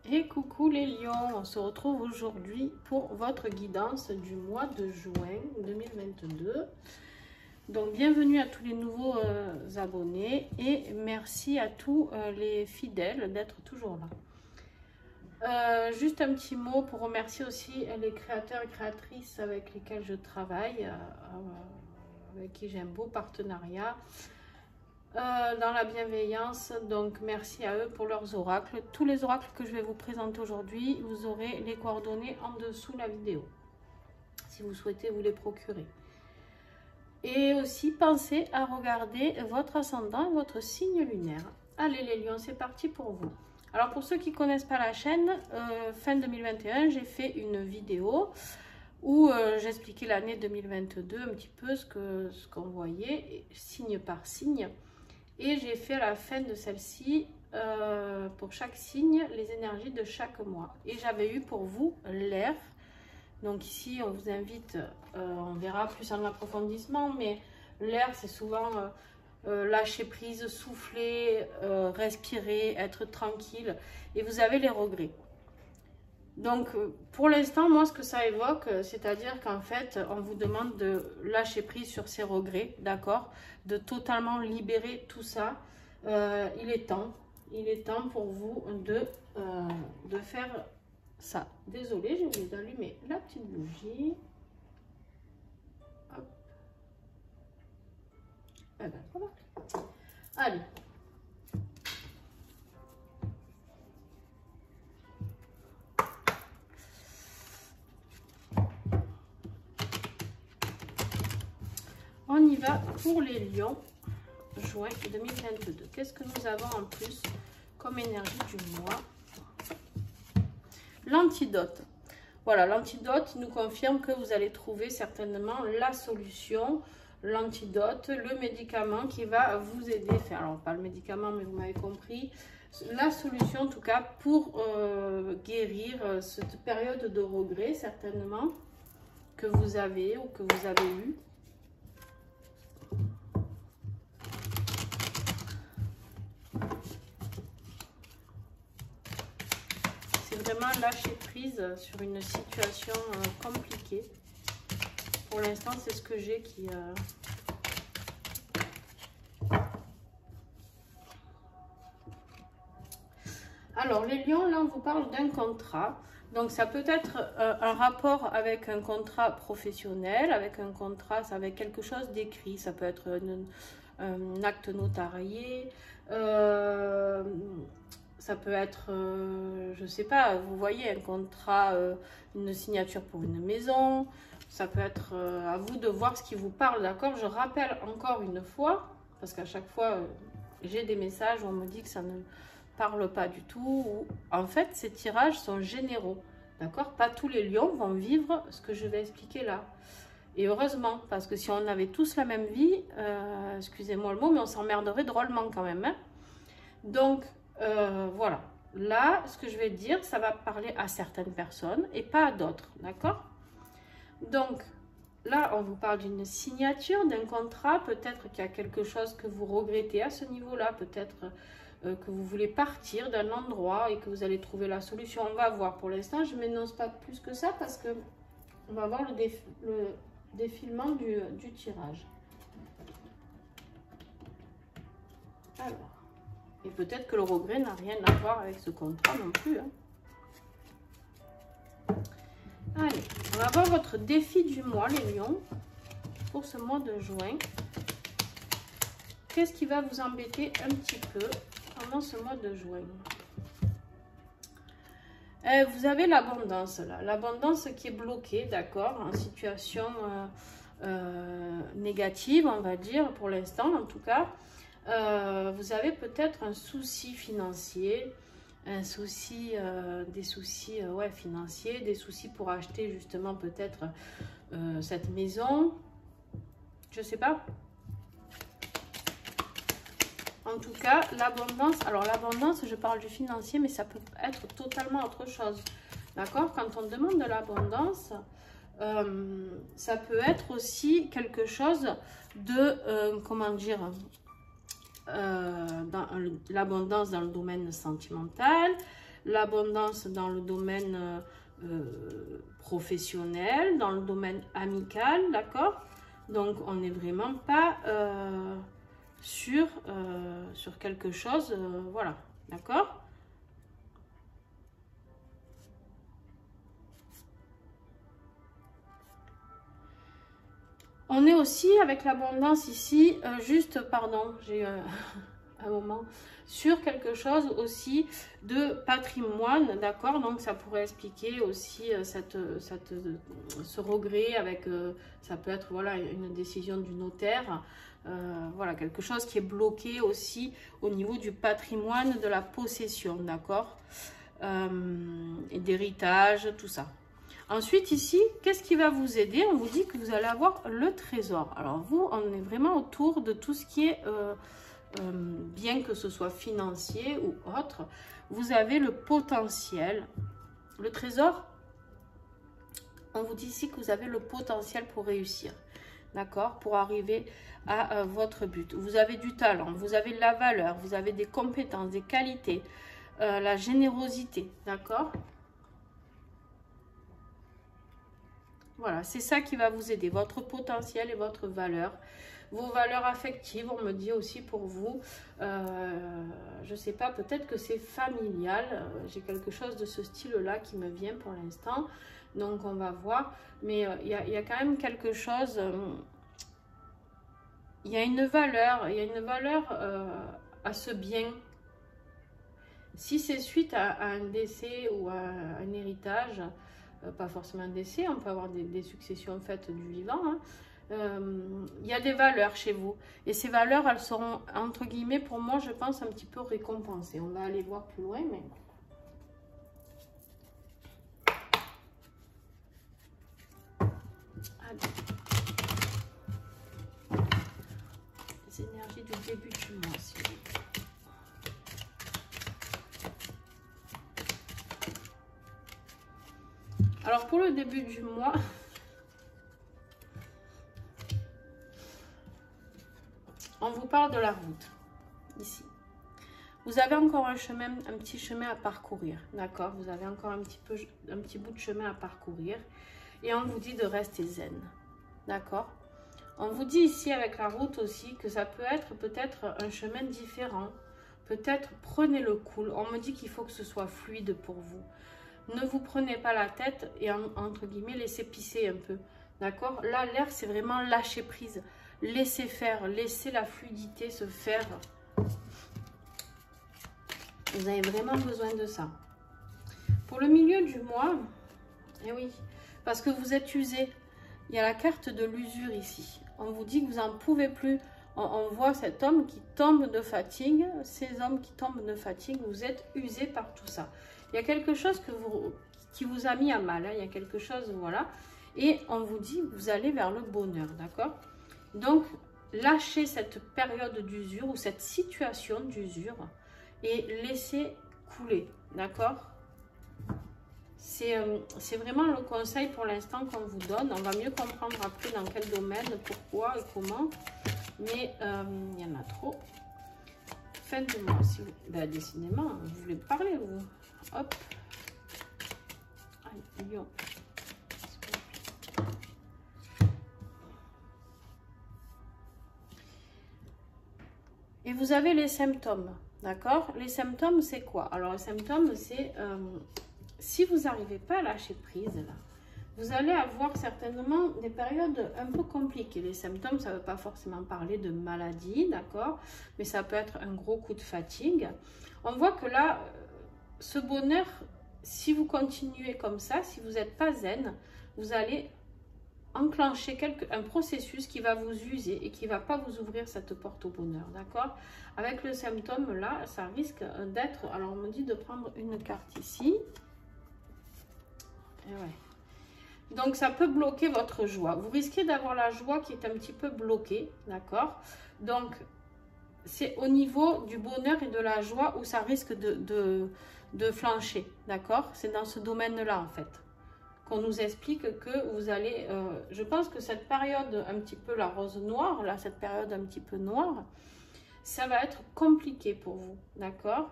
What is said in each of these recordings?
Et coucou les lions, on se retrouve aujourd'hui pour votre guidance du mois de juin 2022. Donc bienvenue à tous les nouveaux abonnés et merci à tous les fidèles d'être toujours là. Juste un petit mot pour remercier aussi les créateurs et créatrices avec lesquels je travaille, avec qui j'ai un beau partenariat. Dans la bienveillance, donc merci à eux pour leurs oracles. Tous les oracles que je vais vous présenter aujourd'hui, vous aurez les coordonnées en dessous de la vidéo si vous souhaitez vous les procurer. Et aussi pensez à regarder votre ascendant, votre signe lunaire. Allez les lions, c'est parti pour vous. Alors pour ceux qui ne connaissent pas la chaîne, fin 2021 j'ai fait une vidéo où j'expliquais l'année 2022 un petit peu ce qu'on voyait signe par signe. Et j'ai fait à la fin de celle-ci, pour chaque signe, les énergies de chaque mois. Et j'avais eu pour vous l'air. Donc ici, on vous invite, on verra plus en approfondissement, mais l'air, c'est souvent lâcher prise, souffler, respirer, être tranquille. Et vous avez les regrets. Donc, pour l'instant, moi, ce que ça évoque, c'est-à-dire qu'en fait, on vous demande de lâcher prise sur ces regrets, d'accord? De totalement libérer tout ça. Il est temps pour vous de faire ça. Désolée, j'ai oublié d'allumer la petite bougie. Hop. Et ben, voilà. Allez. On y va pour les lions, juin 2022. Qu'est-ce que nous avons en plus comme énergie du mois? L'antidote. Voilà, l'antidote nous confirme que vous allez trouver certainement la solution, l'antidote, le médicament qui va vous aider. Enfin, alors, pas le médicament, mais vous m'avez compris. La solution, en tout cas, pour guérir cette période de regret, certainement, que vous avez ou que vous avez eu. Vraiment lâcher prise sur une situation compliquée. Pour l'instant, c'est ce que j'ai qui... Alors, les lions, là, on vous parle d'un contrat. Donc, ça peut être un rapport avec un contrat professionnel, avec un contrat, avec quelque chose d'écrit. Ça peut être un acte notarié, ça peut être, je sais pas, vous voyez, un contrat, une signature pour une maison. Ça peut être à vous de voir ce qui vous parle, d'accord? Je rappelle encore une fois, parce qu'à chaque fois, j'ai des messages où on me dit que ça ne parle pas du tout. En fait, ces tirages sont généraux, d'accord? Pas tous les lions vont vivre ce que je vais expliquer là. Et heureusement, parce que si on avait tous la même vie, excusez-moi le mot, mais on s'emmerderait drôlement quand même, hein? Donc, voilà, là, ce que je vais dire, ça va parler à certaines personnes et pas à d'autres, d'accord? Donc, là, on vous parle d'une signature, d'un contrat, peut-être qu'il y a quelque chose que vous regrettez à ce niveau-là, peut-être que vous voulez partir d'un endroit et que vous allez trouver la solution. On va voir, pour l'instant, je ne m'énonce pas plus que ça parce que on va voir le défilement du tirage. Alors. Et peut-être que le regret n'a rien à voir avec ce contrat non plus, hein. Allez, on va voir votre défi du mois, les lions, pour ce mois de juin. Qu'est-ce qui va vous embêter un petit peu pendant ce mois de juin? Vous avez l'abondance, là. L'abondance qui est bloquée, d'accord, en situation négative, on va dire, pour l'instant, en tout cas. Vous avez peut-être un souci financier, un souci, des soucis financiers, des soucis pour acheter justement peut-être cette maison, je sais pas. En tout cas, l'abondance, alors l'abondance, je parle du financier, mais ça peut être totalement autre chose, d'accord? Quand on demande de l'abondance, ça peut être aussi quelque chose de, comment dire... dans l'abondance dans le domaine sentimental, l'abondance dans le domaine professionnel, dans le domaine amical, d'accord? Donc, on n'est vraiment pas sur quelque chose, voilà, d'accord? On est aussi avec l'abondance ici, juste, pardon, j'ai un moment, sur quelque chose aussi de patrimoine, d'accord? Donc ça pourrait expliquer aussi ce regret avec, ça peut être voilà une décision du notaire, voilà, quelque chose qui est bloqué aussi au niveau du patrimoine, de la possession, d'accord? Et d'héritage, tout ça. Ensuite, ici, qu'est-ce qui va vous aider? On vous dit que vous allez avoir le trésor. Alors, vous, on est vraiment autour de tout ce qui est, bien que ce soit financier ou autre, vous avez le potentiel. Le trésor, on vous dit ici que vous avez le potentiel pour réussir, d'accord? Pour arriver à votre but. Vous avez du talent, vous avez de la valeur, vous avez des compétences, des qualités, la générosité, d'accord? Voilà, c'est ça qui va vous aider, votre potentiel et votre valeur. Vos valeurs affectives, on me dit aussi pour vous, je ne sais pas, peut-être que c'est familial. J'ai quelque chose de ce style-là qui me vient pour l'instant. Donc, on va voir. Mais il y a quand même quelque chose, il y a une valeur à ce bien. Si c'est suite à un décès ou à un héritage, pas forcément un décès, on peut avoir des successions faites du vivant, hein. Il y a des valeurs chez vous. Et ces valeurs, elles seront, entre guillemets, pour moi, je pense, un petit peu récompensées. On va aller voir plus loin, mais... Allez. Les énergies du début du mois, s'il vous plaît. Alors, pour le début du mois... On vous parle de la route, ici. Vous avez encore un petit chemin à parcourir, d'accord? Vous avez encore un petit bout de chemin à parcourir. Et on vous dit de rester zen, d'accord? On vous dit ici avec la route aussi que ça peut être peut-être un chemin différent. Peut-être prenez le cool. On me dit qu'il faut que ce soit fluide pour vous. Ne vous prenez pas la tête et entre guillemets laissez pisser un peu, d'accord? Là, l'air, c'est vraiment lâcher prise. Laissez faire, laissez la fluidité se faire. Vous avez vraiment besoin de ça. Pour le milieu du mois, eh oui, parce que vous êtes usé. Il y a la carte de l'usure ici. On vous dit que vous n'en pouvez plus. On voit cet homme qui tombe de fatigue. Ces hommes qui tombent de fatigue, vous êtes usé par tout ça. Il y a quelque chose qui vous a mis à mal. Hein. Il y a quelque chose, voilà. Et on vous dit que vous allez vers le bonheur, d'accord? Donc, lâchez cette période d'usure ou cette situation d'usure et laissez couler, d'accord? C'est vraiment le conseil pour l'instant qu'on vous donne. On va mieux comprendre après dans quel domaine, pourquoi et comment. Mais il y en a trop. Fin de mois, si vous... Ben, décidément, vous voulez parler, vous. Hop. Allez, lion. Et vous avez les symptômes, d'accord? Les symptômes, c'est quoi? Alors, les symptômes, c'est si vous n'arrivez pas à lâcher prise, là, vous allez avoir certainement des périodes un peu compliquées. Les symptômes, ça ne veut pas forcément parler de maladie, d'accord? Mais ça peut être un gros coup de fatigue. On voit que là, ce bonheur, si vous continuez comme ça, si vous n'êtes pas zen, vous allez enclencher un processus qui va vous user et qui ne va pas vous ouvrir cette porte au bonheur, d'accord? Avec le symptôme là, ça risque d'être... Alors, on me dit de prendre une carte ici. Et ouais. Donc, ça peut bloquer votre joie. Vous risquez d'avoir la joie qui est un petit peu bloquée, d'accord? Donc, c'est au niveau du bonheur et de la joie où ça risque de flancher, d'accord? C'est dans ce domaine-là, en fait, qu'on nous explique que vous allez... je pense que cette période un petit peu la rose noire, là, cette période un petit peu noire, ça va être compliqué pour vous, d'accord?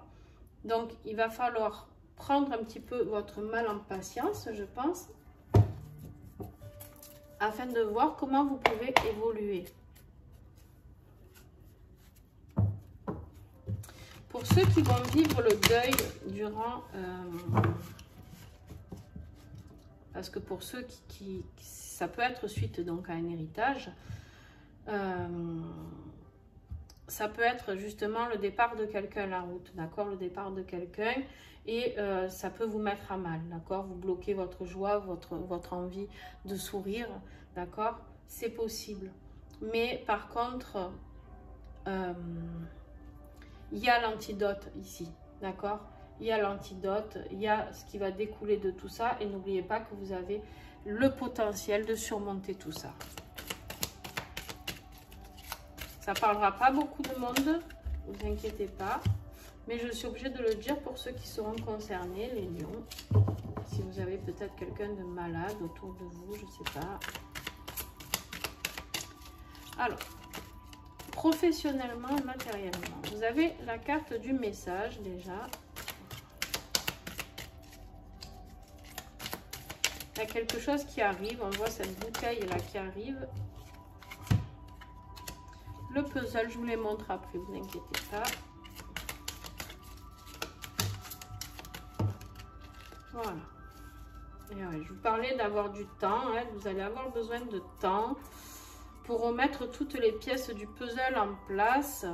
Donc, il va falloir prendre un petit peu votre mal en patience, je pense, afin de voir comment vous pouvez évoluer. Pour ceux qui vont vivre le deuil durant... parce que pour ceux qui ça peut être suite donc à un héritage, ça peut être justement le départ de quelqu'un, la route, d'accord, le départ de quelqu'un, et ça peut vous mettre à mal, d'accord, vous bloquez votre joie, votre envie de sourire, d'accord, c'est possible. Mais par contre, il y a l'antidote ici, d'accord, il y a l'antidote, il y a ce qui va découler de tout ça, et n'oubliez pas que vous avez le potentiel de surmonter tout ça. Ça ne parlera pas beaucoup de monde, ne vous inquiétez pas, mais je suis obligée de le dire pour ceux qui seront concernés, les lions. Si vous avez peut-être quelqu'un de malade autour de vous, je ne sais pas. Alors, professionnellement et matériellement, vous avez la carte du message déjà. Il y a quelque chose qui arrive, on voit cette bouteille là qui arrive. Le puzzle, je vous les montre après, vous inquiétez pas. Voilà. Et ouais, je vous parlais d'avoir du temps, hein, vous allez avoir besoin de temps pour remettre toutes les pièces du puzzle en place.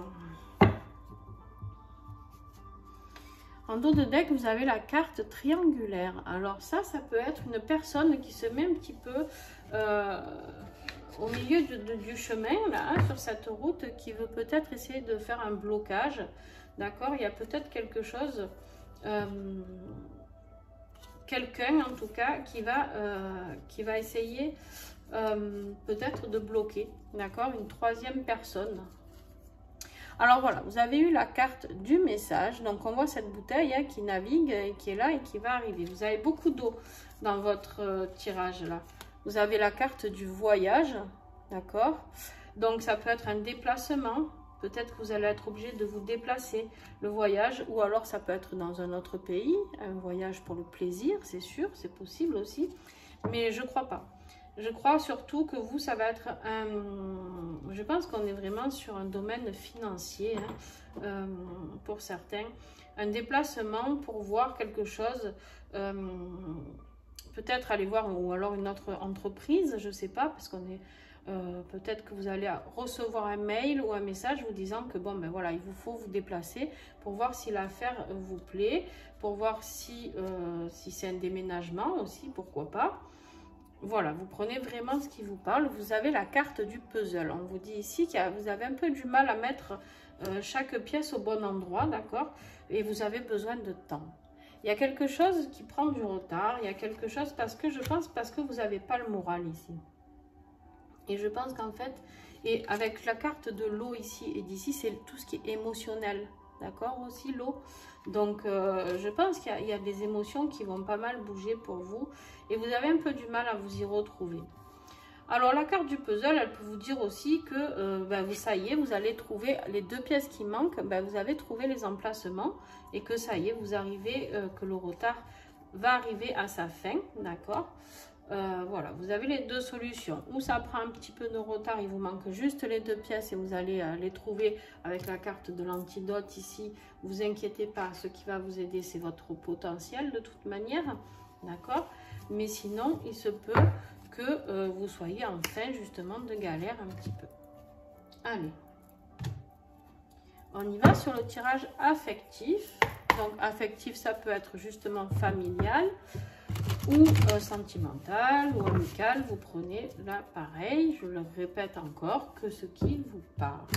En dos de deck, vous avez la carte triangulaire. Alors ça peut être une personne qui se met un petit peu au milieu du chemin, là, hein, sur cette route, qui veut peut-être essayer de faire un blocage. D'accord, il y a peut-être quelque chose, quelqu'un en tout cas, qui va essayer peut-être de bloquer. D'accord, une troisième personne. Alors voilà, vous avez eu la carte du message. Donc on voit cette bouteille hein, qui navigue et qui est là et qui va arriver. Vous avez beaucoup d'eau dans votre tirage là. Vous avez la carte du voyage, d'accord? Donc ça peut être un déplacement. Peut-être que vous allez être obligé de vous déplacer, le voyage. Ou alors ça peut être dans un autre pays. Un voyage pour le plaisir, c'est sûr, c'est possible aussi. Mais je ne crois pas. Je crois surtout que vous, ça va être un... Je pense qu'on est vraiment sur un domaine financier, hein, pour certains. Un déplacement pour voir quelque chose, peut-être aller voir, ou alors une autre entreprise, je ne sais pas, parce qu'on est... peut-être que vous allez recevoir un mail ou un message vous disant que bon, ben voilà, il vous faut vous déplacer pour voir si l'affaire vous plaît, pour voir si c'est un déménagement aussi, pourquoi pas. Voilà, vous prenez vraiment ce qui vous parle. Vous avez la carte du puzzle. On vous dit ici que vous avez un peu du mal à mettre chaque pièce au bon endroit, d'accord? Et vous avez besoin de temps. Il y a quelque chose qui prend du retard. Il y a quelque chose parce que vous n'avez pas le moral ici. Et je pense qu'en fait, et avec la carte de l'eau ici et d'ici, c'est tout ce qui est émotionnel. D'accord, aussi l'eau. Donc, je pense qu'il y a des émotions qui vont pas mal bouger pour vous. Et vous avez un peu du mal à vous y retrouver. Alors, la carte du puzzle, elle peut vous dire aussi que, ça y est, vous allez trouver les deux pièces qui manquent. Vous avez trouvé les emplacements. Et que ça y est, vous arrivez, que le retard va arriver à sa fin. D'accord. Voilà, vous avez les deux solutions. Ou ça prend un petit peu de retard, il vous manque juste les deux pièces et vous allez les trouver avec la carte de l'antidote ici. Vous inquiétez pas, ce qui va vous aider, c'est votre potentiel de toute manière. D'accord? Mais sinon, il se peut que vous soyez en fin justement de galère un petit peu. Allez. On y va sur le tirage affectif. Donc, affectif, ça peut être justement familial ou sentimental ou amical. Vous prenez là pareil, je le répète encore, que ce qui vous parle.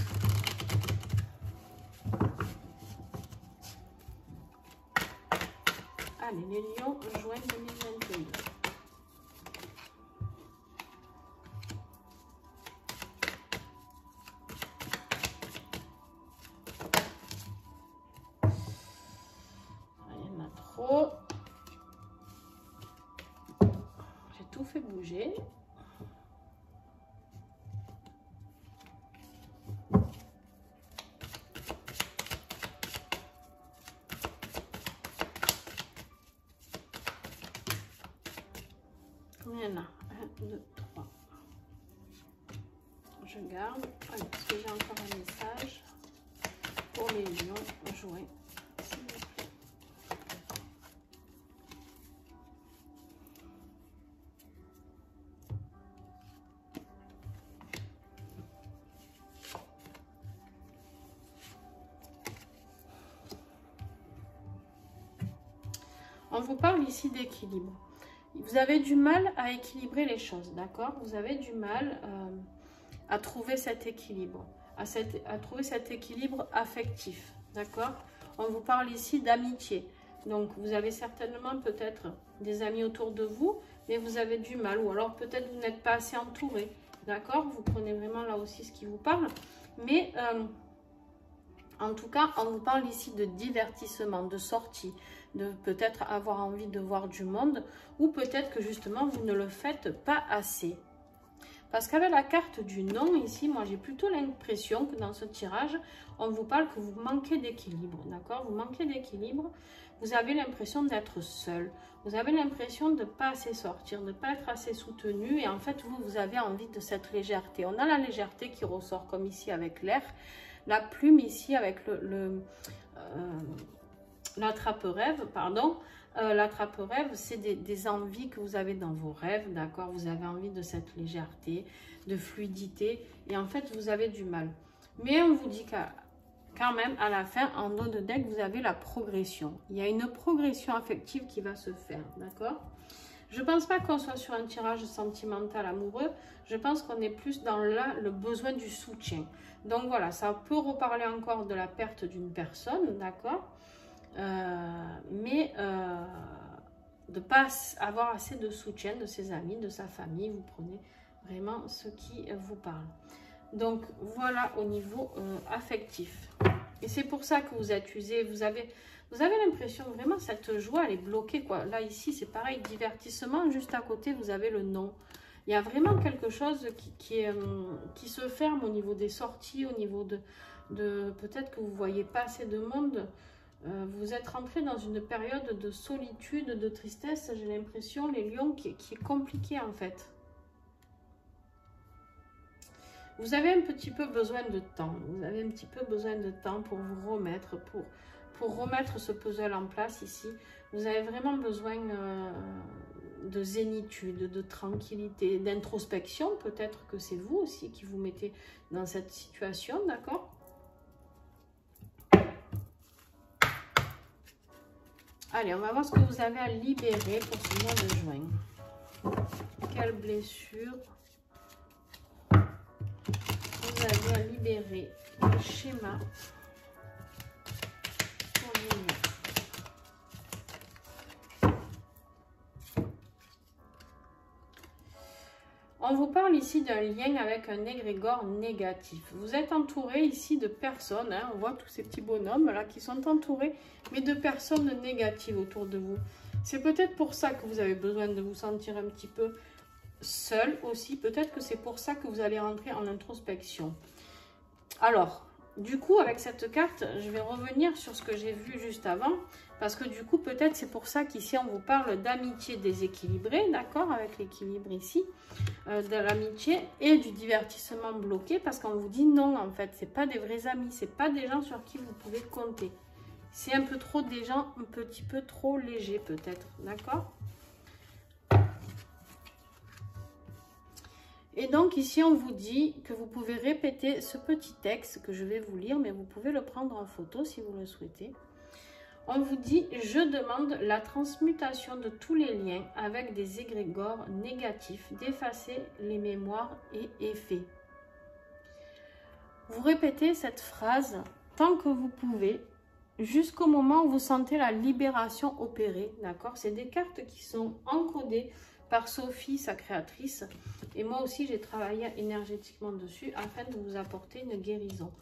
Allez, les lions, juin 2022. Il y en a trop. J'ai tout fait bouger. Il y en a 1, 2, 3. Je garde. Allez, parce que j'ai encore un message pour les lions jouets. S'il vous plaît. On vous parle ici d'équilibre. Vous avez du mal à équilibrer les choses, d'accord? Vous avez du mal à trouver cet équilibre, à trouver cet équilibre affectif, d'accord? On vous parle ici d'amitié. Donc, vous avez certainement peut-être des amis autour de vous, mais vous avez du mal. Ou alors, peut-être vous n'êtes pas assez entouré, d'accord? Vous prenez vraiment là aussi ce qui vous parle. Mais, en tout cas, on vous parle ici de divertissement, de sortie, de peut-être avoir envie de voir du monde, ou peut-être que justement, vous ne le faites pas assez. Parce qu'avec la carte du non, ici, moi, j'ai plutôt l'impression que dans ce tirage, on vous parle que vous manquez d'équilibre, d'accord? Vous manquez d'équilibre, vous avez l'impression d'être seul, vous avez l'impression de ne pas assez sortir, de ne pas être assez soutenu, et en fait, vous avez envie de cette légèreté. On a la légèreté qui ressort, comme ici avec l'air, la plume ici avec l'attrape-rêve, pardon. L'attrape-rêve, c'est des envies que vous avez dans vos rêves, d'accord? Vous avez envie de cette légèreté, de fluidité, et en fait, vous avez du mal. Mais on vous dit quand même, à la fin, en dos de deck, vous avez la progression. Il y a une progression affective qui va se faire, d'accord? Je ne pense pas qu'on soit sur un tirage sentimental amoureux, je pense qu'on est plus dans le besoin du soutien. Donc voilà, ça peut reparler encore de la perte d'une personne, d'accord? Mais de ne pas avoir assez de soutien de ses amis, de sa famille. Vous prenez vraiment ce qui vous parle. Donc voilà au niveau affectif. Et c'est pour ça que vous êtes usé. Vous avez l'impression vraiment cette joie elle est bloquée, quoi. Là ici c'est pareil, divertissement, juste à côté vous avez le non. Il y a vraiment quelque chose qui se ferme au niveau des sorties, au niveau de peut-être que vous ne voyez pas assez de monde. Vous êtes rentré dans une période de solitude, de tristesse, j'ai l'impression, les lions, qui est compliqué en fait. Vous avez un petit peu besoin de temps, vous avez un petit peu besoin de temps pour vous remettre, pour remettre ce puzzle en place ici. Vous avez vraiment besoin de zénitude, de tranquillité, d'introspection. Peut-être que c'est vous aussi qui vous mettez dans cette situation, d'accord ? Allez, on va voir ce que vous avez à libérer pour ce mois de juin. Quelle blessure vous avez à libérer? Le schéma pour les lions. On vous parle ici d'un lien avec un égrégore négatif. Vous êtes entouré ici de personnes, hein, on voit tous ces petits bonhommes là qui sont entourés, mais de personnes négatives autour de vous. C'est peut-être pour ça que vous avez besoin de vous sentir un petit peu seul aussi. Peut-être que c'est pour ça que vous allez rentrer en introspection. Alors, du coup, avec cette carte, je vais revenir sur ce que j'ai vu juste avant. Parce que du coup, peut-être c'est pour ça qu'ici, on vous parle d'amitié déséquilibrée, d'accord, avec l'équilibre ici, de l'amitié et du divertissement bloqué. Parce qu'on vous dit non, en fait, c'est pas des vrais amis, c'est pas des gens sur qui vous pouvez compter. C'est un peu trop des gens un petit peu trop légers, peut-être, d'accord? Et donc ici, on vous dit que vous pouvez répéter ce petit texte que je vais vous lire, mais vous pouvez le prendre en photo si vous le souhaitez. On vous dit « Je demande la transmutation de tous les liens avec des égrégores négatifs, d'effacer les mémoires et effets. » Vous répétez cette phrase tant que vous pouvez, jusqu'au moment où vous sentez la libération opérer, d'accord? C'est des cartes qui sont encodées par Sophie, sa créatrice. Et moi aussi, j'ai travaillé énergétiquement dessus afin de vous apporter une guérison.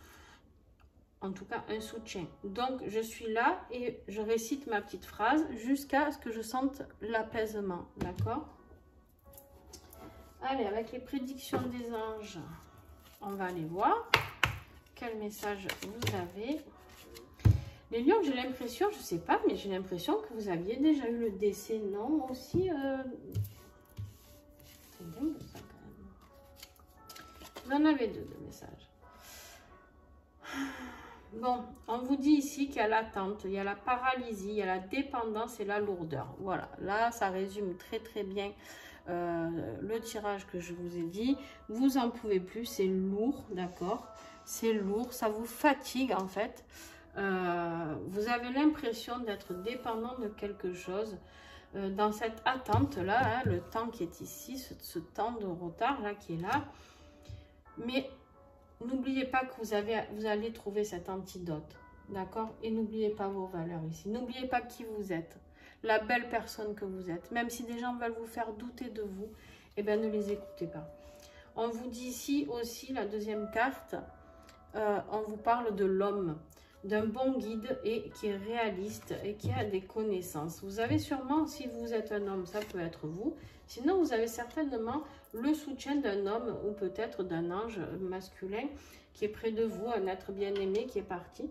En tout cas, un soutien. Donc, je suis là et je récite ma petite phrase jusqu'à ce que je sente l'apaisement. D'accord? Allez, avec les prédictions des anges, on va aller voir quel message vous avez. Les lions, j'ai l'impression, je ne sais pas, mais j'ai l'impression que vous aviez déjà eu le décès, non? Aussi, Vous en avez deux de messages. Bon, on vous dit ici qu'il y a l'attente, il y a la paralysie, il y a la dépendance et la lourdeur. Voilà, là, ça résume très très bien le tirage que je vous ai dit. Vous en pouvez plus, c'est lourd, d'accord? C'est lourd, ça vous fatigue en fait. Vous avez l'impression d'être dépendant de quelque chose. Dans cette attente-là, hein, le temps qui est ici, ce temps de retard là qui est là. Mais n'oubliez pas que vous allez trouver cet antidote, d'accord? Et n'oubliez pas vos valeurs ici. N'oubliez pas qui vous êtes, la belle personne que vous êtes. Même si des gens veulent vous faire douter de vous, eh bien, ne les écoutez pas. On vous dit ici aussi, la deuxième carte, on vous parle de l'homme, d'un bon guide et qui est réaliste et qui a des connaissances. Vous avez sûrement, si vous êtes un homme, ça peut être vous. Sinon, vous avez certainement le soutien d'un homme ou peut-être d'un ange masculin qui est près de vous, un être bien-aimé qui est parti.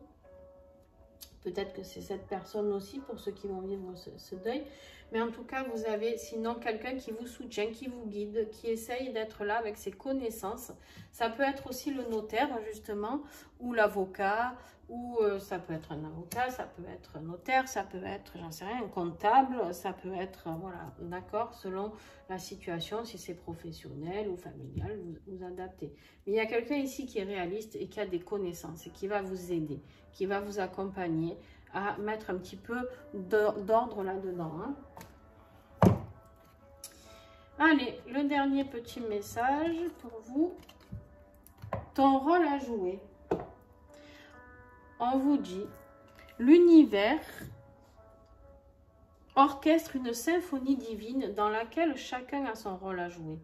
Peut-être que c'est cette personne aussi pour ceux qui vont vivre ce deuil. Mais en tout cas, vous avez sinon quelqu'un qui vous soutient, qui vous guide, qui essaye d'être là avec ses connaissances. Ça peut être aussi le notaire, justement, ou l'avocat, ou ça peut être un avocat, ça peut être un notaire, ça peut être, j'en sais rien, un comptable, ça peut être, voilà, d'accord, selon la situation, si c'est professionnel ou familial, vous adaptez. Mais il y a quelqu'un ici qui est réaliste et qui a des connaissances et qui va vous aider, qui va vous accompagner à mettre un petit peu d'ordre là-dedans. Hein. Allez, le dernier petit message pour vous. Ton rôle à jouer. On vous dit, l'univers orchestre une symphonie divine dans laquelle chacun a son rôle à jouer.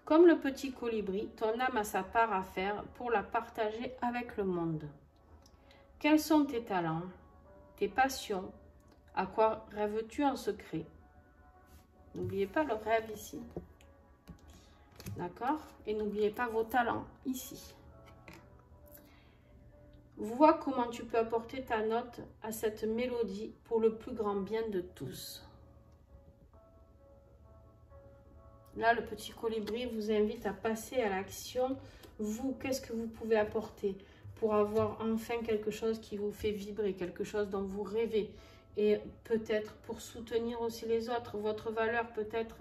Comme le petit colibri, ton âme a sa part à faire pour la partager avec le monde. Quels sont tes talents, tes passions? À quoi rêves-tu en secret? N'oubliez pas le rêve ici. D'accord? Et n'oubliez pas vos talents ici. Vois comment tu peux apporter ta note à cette mélodie pour le plus grand bien de tous. Là, le petit colibri vous invite à passer à l'action. Vous, qu'est-ce que vous pouvez apporter pour avoir enfin quelque chose qui vous fait vibrer, quelque chose dont vous rêvez? Et peut-être pour soutenir aussi les autres, votre valeur, peut-être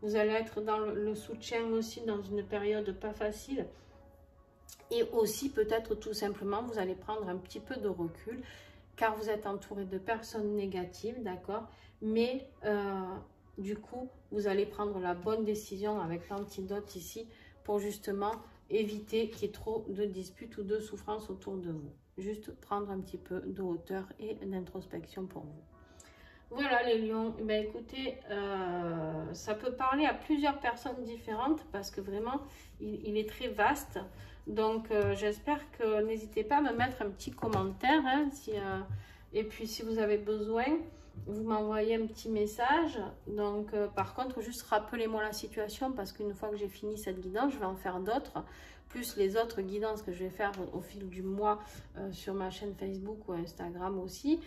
vous allez être dans le soutien aussi dans une période pas facile. Et aussi peut-être tout simplement vous allez prendre un petit peu de recul car vous êtes entouré de personnes négatives, d'accord? Mais du coup vous allez prendre la bonne décision avec l'antidote ici pour justement éviter qu'il y ait trop de disputes ou de souffrances autour de vous. Juste prendre un petit peu de hauteur et d'introspection pour vous. Voilà les lions, eh bien, écoutez, ça peut parler à plusieurs personnes différentes parce que vraiment il est très vaste. Donc j'espère que n'hésitez pas à me mettre un petit commentaire hein, et puis si vous avez besoin, vous m'envoyez un petit message. Donc par contre juste rappelez-moi la situation parce qu'une fois que j'ai fini cette guidance, je vais en faire d'autres, plus les autres guidances que je vais faire au fil du mois sur ma chaîne Facebook ou Instagram aussi.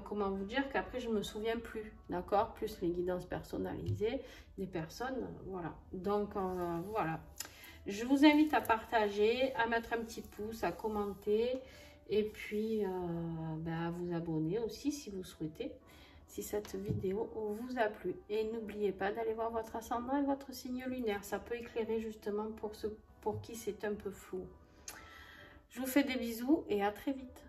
Comment vous dire qu'après je me souviens plus, d'accord? Plus les guidances personnalisées des personnes, voilà. Donc voilà. Je vous invite à partager, à mettre un petit pouce, à commenter et puis à vous abonner aussi si vous souhaitez, si cette vidéo vous a plu. Et n'oubliez pas d'aller voir votre ascendant et votre signe lunaire. Ça peut éclairer justement pour ceux pour qui c'est un peu flou. Je vous fais des bisous et à très vite.